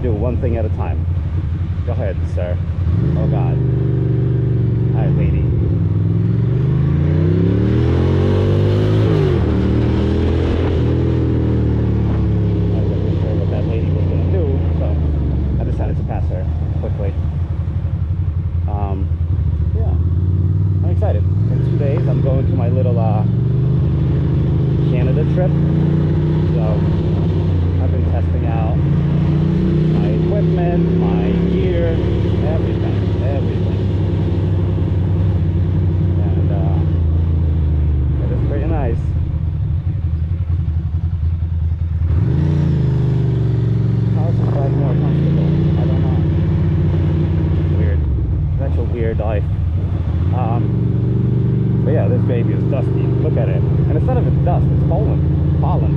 do one thing at a time. Go ahead, sir. Oh God. All right, lady. I wasn't sure what that lady was gonna do, so I decided to pass her quickly. Yeah, I'm excited. In 2 days, I'm going to my little Canada trip. So I've been testing out my equipment, my gear, everything. And it is pretty nice. How is this ride more comfortable? I don't know. Weird. That's a weird life. But yeah, this baby is dusty. Look at it. And instead of it's dust, it's pollen. Pollen.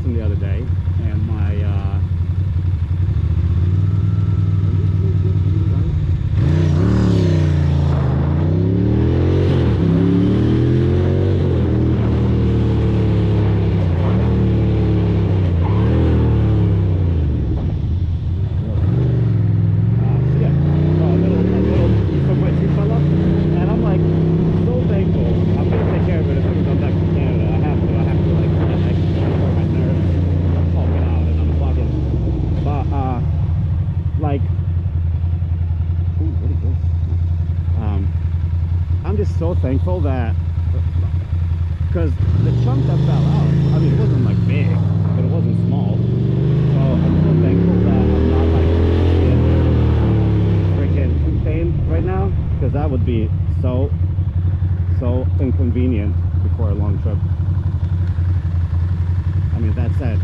The other day, and my so thankful that, because the chunk that fell out, I mean, it wasn't like big, but it wasn't small. So I'm so thankful that I'm not like in freaking tooth pain right now, because that would be so inconvenient before a long trip. I mean, that said,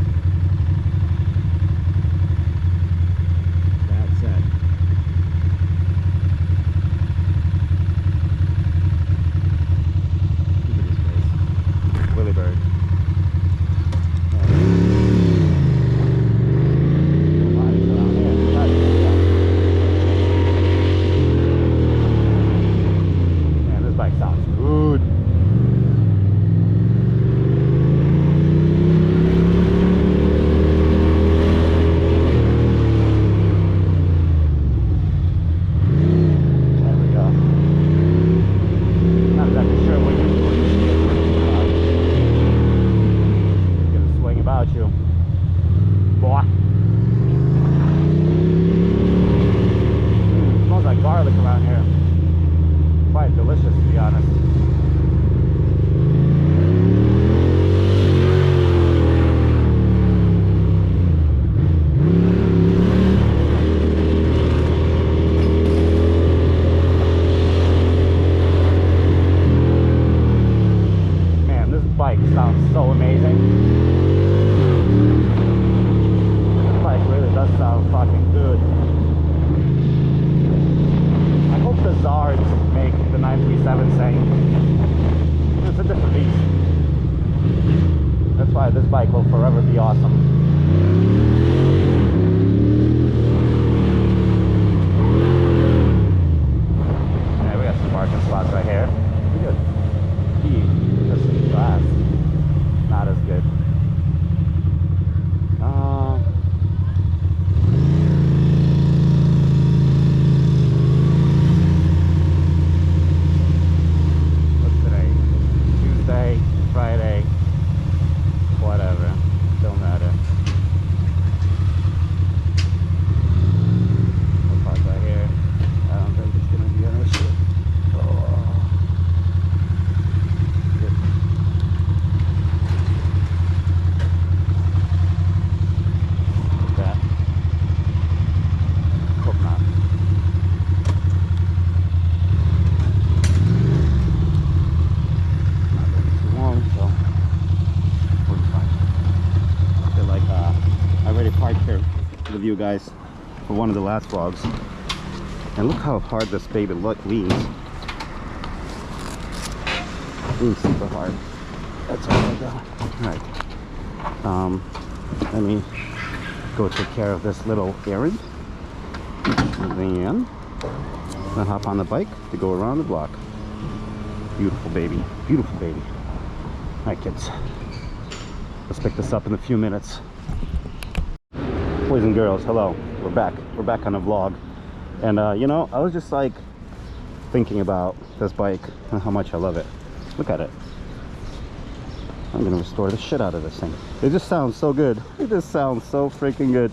this bike will forever be awesome. Yeah, we got some parking spots right here. We got this glass. Not as good. What's today? Tuesday, Friday. Whatever, don't matter. with you guys for one of the last vlogs. And look how hard this baby leans. Leans super hard. That's all I got. Alright. Let me go take care of this little errand. And then I'll hop on the bike to go around the block. Beautiful baby. Beautiful baby. Alright, kids. Let's pick this up in a few minutes. Boys and girls, hello. We're back. We're back on a vlog. And you know, I was just like thinking about this bike and how much I love it. Look at it. I'm gonna restore the shit out of this thing. It just sounds so good. It just sounds so freaking good.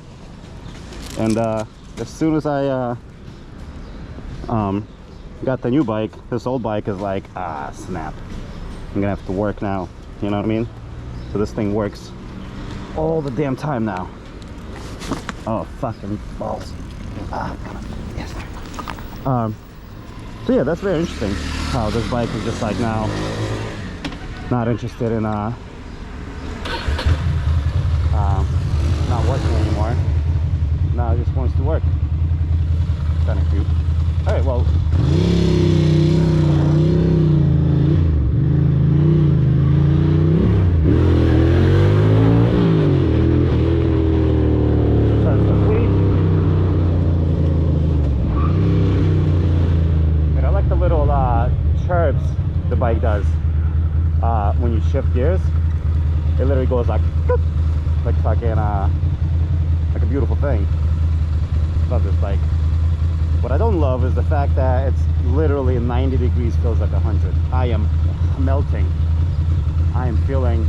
And as soon as I got the new bike, this old bike is like, ah, snap. I'm gonna have to work now. You know what I mean? So this thing works all the damn time now. Oh, fucking balls. Ah, come on. Yes. So yeah, that's very interesting how this bike is just like now not interested in not working anymore. Now it just wants to work. Kind of cute. All right, well. Chirps the bike does when you shift gears. It literally goes like fucking like a beautiful thing. Love this bike. What I don't love is the fact that it's literally 90 degrees feels like 100. I am melting. I am feeling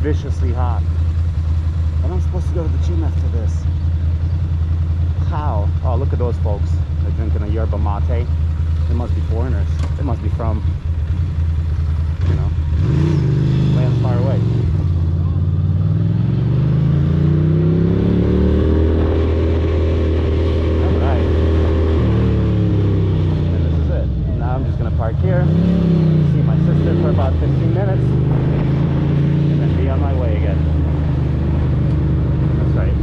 viciously hot. And I'm supposed to go to the gym after this. How? Oh, look at those folks. They're drinking a yerba mate. They must be foreigners. They must be from, you know, lands far away. Alright. And this is it. Now I'm just going to park here, see my sister for about 15 minutes, and then be on my way again. That's right.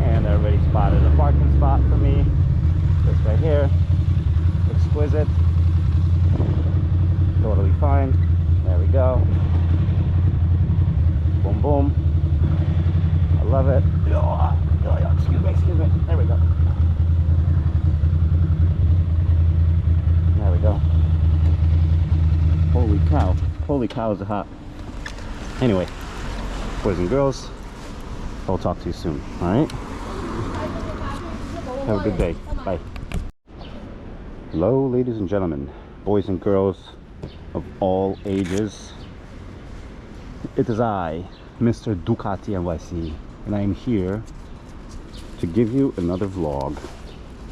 And I already spotted a parking spot for me. Just right here. Exquisite, totally fine. There we go. Boom, boom. I love it. Excuse me. There we go. There we go. Holy cow. Holy cow, is it hot. Anyway, boys and girls, I'll talk to you soon. Alright? Have a good day. Bye. Hello, ladies and gentlemen, boys and girls of all ages. It is I, Mr. Ducati NYC, and I am here to give you another vlog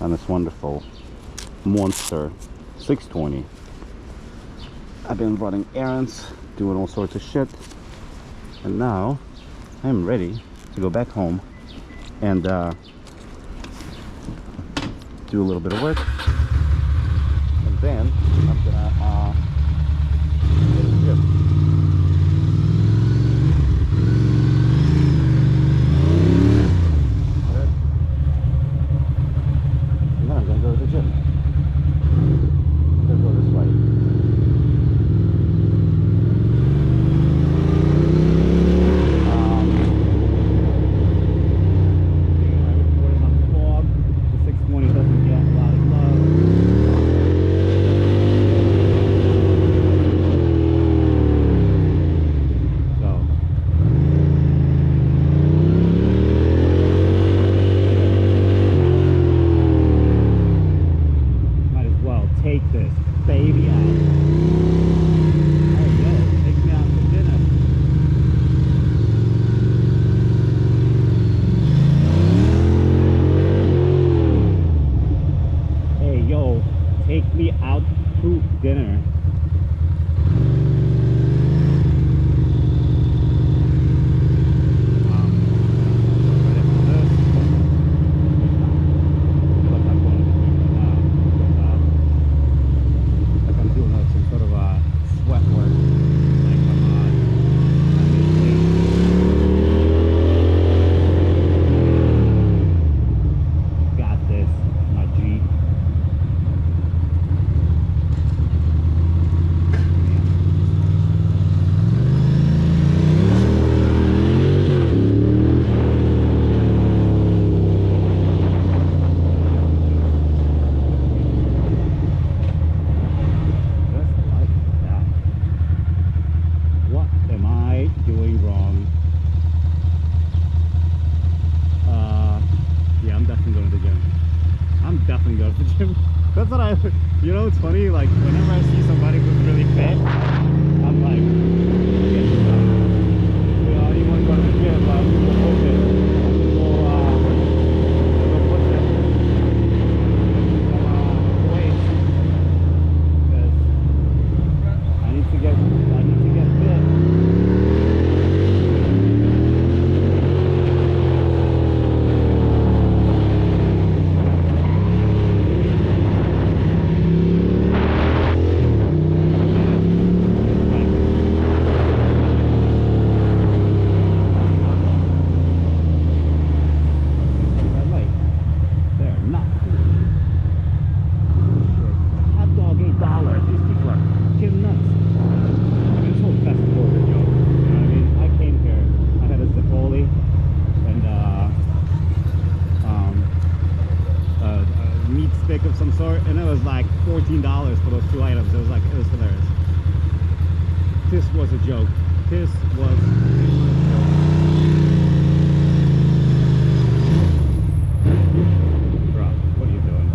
on this wonderful Monster 620. I've been running errands, doing all sorts of shit, and now I'm ready to go back home and do a little bit of work. Then I'm gonna go to the gym. And then I'm gonna go to the gym. I'm gonna go this way. I'm recording on the vlog. The 620 doesn't get a lot of love. at the gym. That's what I, you know, it's funny, like, whenever I see somebody who's really fit, I'm like, okay, you know, you want to go to the gym, but we'll push it. We'll push it. Some weights. Because I need to get fit. Of some sort, and it was like $14 for those two items. It was hilarious. This was a joke. This was a joke. Bro, what are you doing?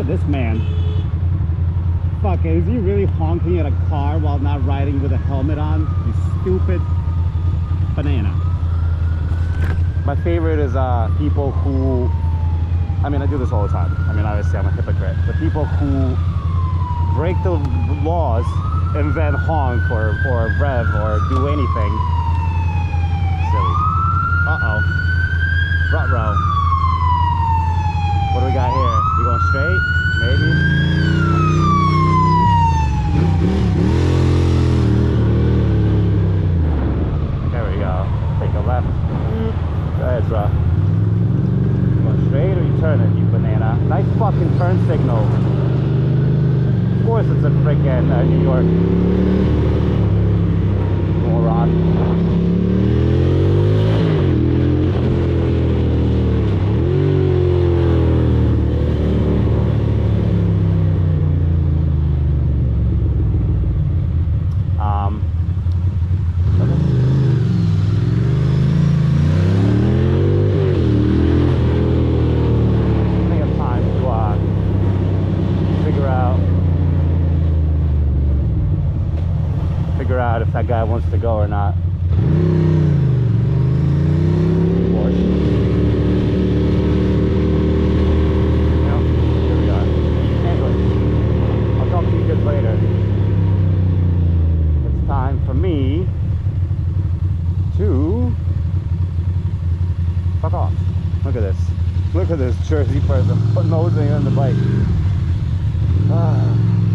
This man, fuck, is he really honking at a car while not riding with a helmet on? You stupid banana. My favorite is people who, I mean, I do this all the time. I mean, obviously I'm a hypocrite. The people who break the laws and then honk or rev or do anything. Silly. Uh-oh. Ruh-roh. What do we got here? You going straight? Maybe? There we go. Take a left. That's rough. You going straight or you turning, you banana? Nice fucking turn signal. Of course it's a freaking New York. Moron. Out if that guy wants to go or not. Porsche. Yep, here we are. Anyway, I'll talk to you guys later. It's time for me to fuck off. Look at this. Look at this Jersey person nosing in the bike.